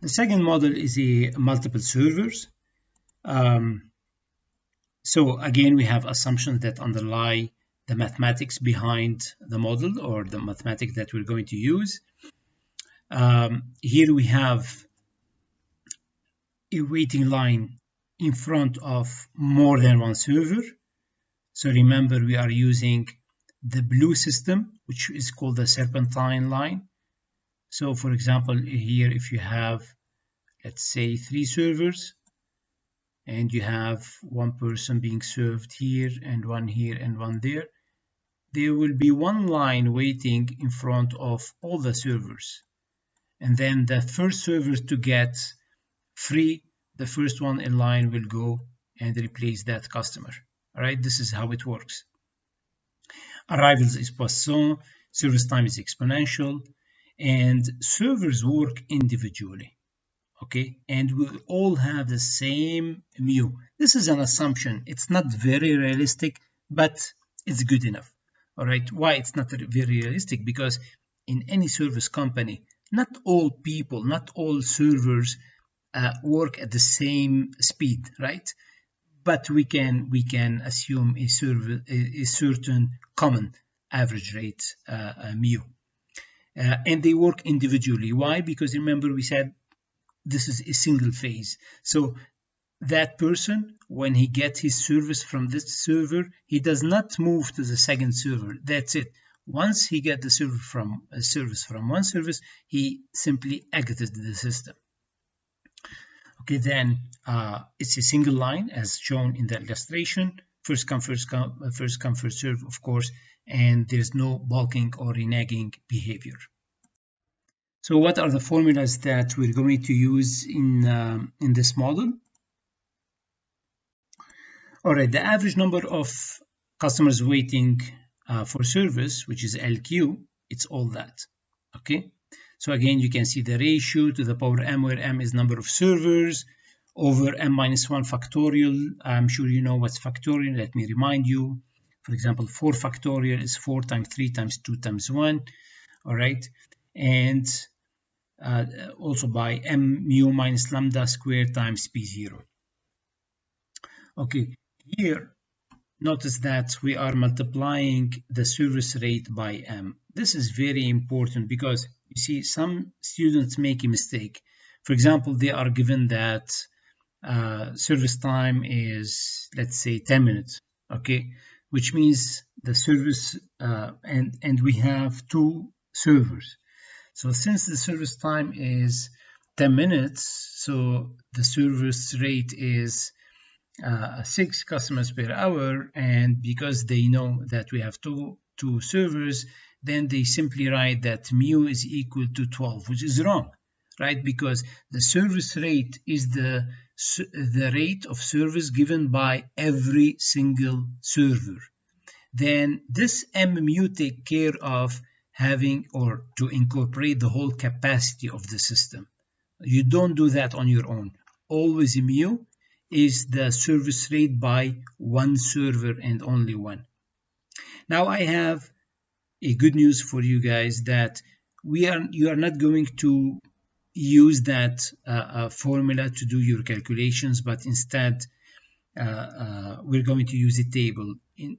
The second model is a multiple servers. So again, we have assumptions that underlie the mathematics behind the model or the mathematics that we're going to use. Here we have a waiting line in front of more than one server. So remember, we are using the blue system, which is called the serpentine line. So for example, here if you have, let's say, 3 servers, and you have one person being served here and one here and one there, there will be one line waiting in front of all the servers. And then the first server to get free, the first one in line will go and replace that customer. All right, this is how it works. Arrivals is Poisson, service time is exponential, and servers work individually. Okay, and we all have the same mu. This is an assumption. It's not very realistic, but it's good enough. All right, why it's not very realistic? Because in any service company, not all people, not all servers work at the same speed, right? But we can assume a certain common average rate mu, and they work individually. Why? Because remember we said this is a single phase. So that person, when he gets his service from this server, he does not move to the second server. That's it. Once he gets the service from one service, he simply exits the system. Okay, then it's a single line as shown in the illustration. First come, first serve, of course, and there's no bulking or reneging behavior. So what are the formulas that we're going to use in this model? All right, the average number of customers waiting for service, which is LQ, it's all that, okay? So again, you can see the ratio to the power m, where m is number of servers, over m minus 1 factorial. I'm sure you know what's factorial. Let me remind you. For example, 4 factorial is 4 times 3 times 2 times 1, all right? And also by m mu minus lambda squared times p0. Okay, here, notice that we are multiplying the service rate by m. This is very important because you see some students make a mistake. For example, they are given that service time is, let's say, 10 minutes, okay? Which means the service, and we have 2 servers. So since the service time is 10 minutes, so the service rate is 6 customers per hour, and because they know that we have two servers, then they simply write that mu is equal to 12, which is wrong, right? Because the service rate is the rate of service given by every single server. Then this m mu take care of having or to incorporate the whole capacity of the system. You don't do that on your own. Always mu is the service rate by one server and only one. Now I have a good news for you guys that you are not going to use that formula to do your calculations, but instead we're going to use a table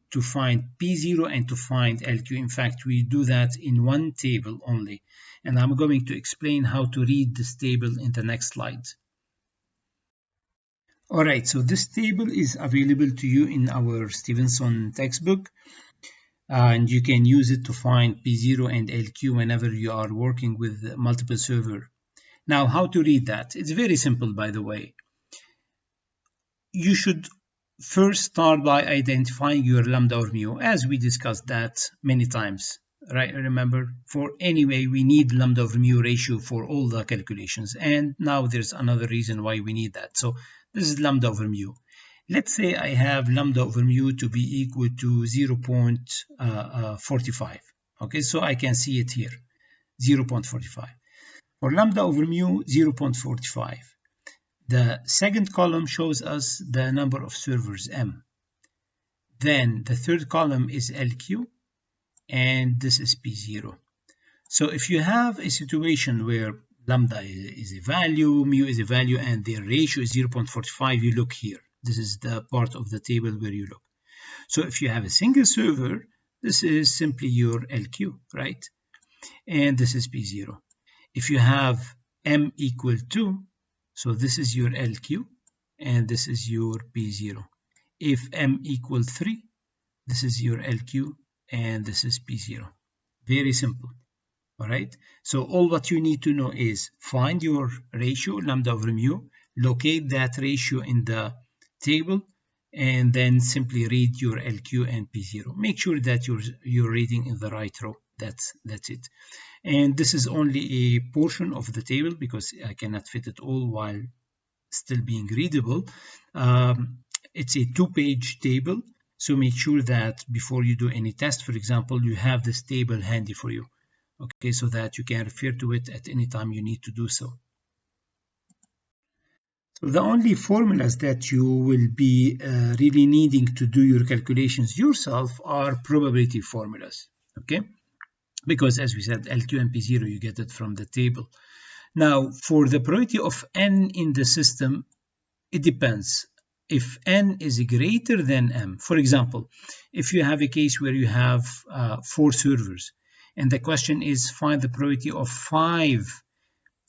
to find P0 and to find LQ. In fact, we do that in one table only, and I'm going to explain how to read this table in the next slide. All right, so this table is available to you in our Stevenson textbook, and you can use it to find P0 and LQ whenever you are working with multiple server. Now, how to read that? It's very simple, by the way. You should first start by identifying your lambda or mu, as we discussed that many times, right? Remember, for anyway, we need lambda over mu ratio for all the calculations, and now there's another reason why we need that. So this is lambda over mu. Let's say I have lambda over mu to be equal to 0.45. Okay, so I can see it here, 0.45. For lambda over mu, 0.45. The second column shows us the number of servers, m. Then the third column is LQ, and this is P0. So if you have a situation where lambda is a value, mu is a value, and their ratio is 0.45. You look here. This is the part of the table where you look. So if you have a single server, this is simply your LQ, right? And this is P0. If you have M equal 2, so this is your LQ, and this is your P0. If M equal 3, this is your LQ, and this is P0. Very simple. All right. So all what you need to know is find your ratio, lambda over mu, locate that ratio in the table, and then simply read your LQ and P0. Make sure that you're reading in the right row. That's it. And this is only a portion of the table because I cannot fit it all while still being readable. It's a 2-page table, so make sure that before you do any test, for example, you have this table handy for you, okay, so that you can refer to it at any time you need to do so. So the only formulas that you will be really needing to do your calculations yourself are probability formulas, okay? Because as we said, LQ and P0, you get it from the table. Now, for the probability of n in the system, it depends. If n is greater than m, for example, if you have a case where you have 4 servers, and the question is find the probability of 5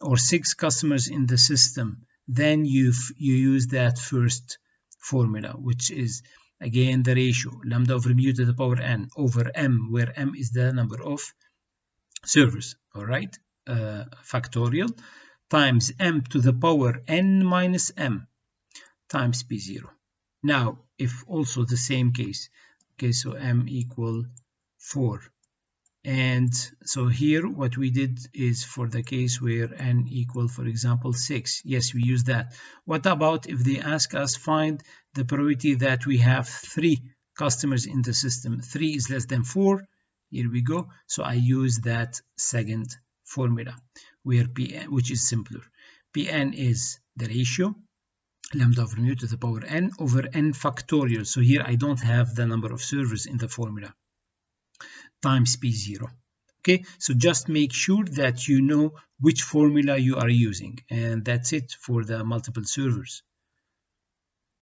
or 6 customers in the system, then you use that first formula, which is again the ratio lambda over mu to the power n over m, where m is the number of servers, all right, factorial, times m to the power n minus m times P0. Now, if also the same case, okay, so m equal 4. And so here what we did is for the case where n equal, for example, 6. Yes, we use that. What about if they ask us find the probability that we have 3 customers in the system? 3 is less than 4. Here we go. So I use that second formula where Pn, which is simpler. Pn is the ratio lambda over mu to the power n over n factorial. So here I don't have the number of servers in the formula, times P0. Okay, so just make sure that you know which formula you are using, and that's it for the multiple servers.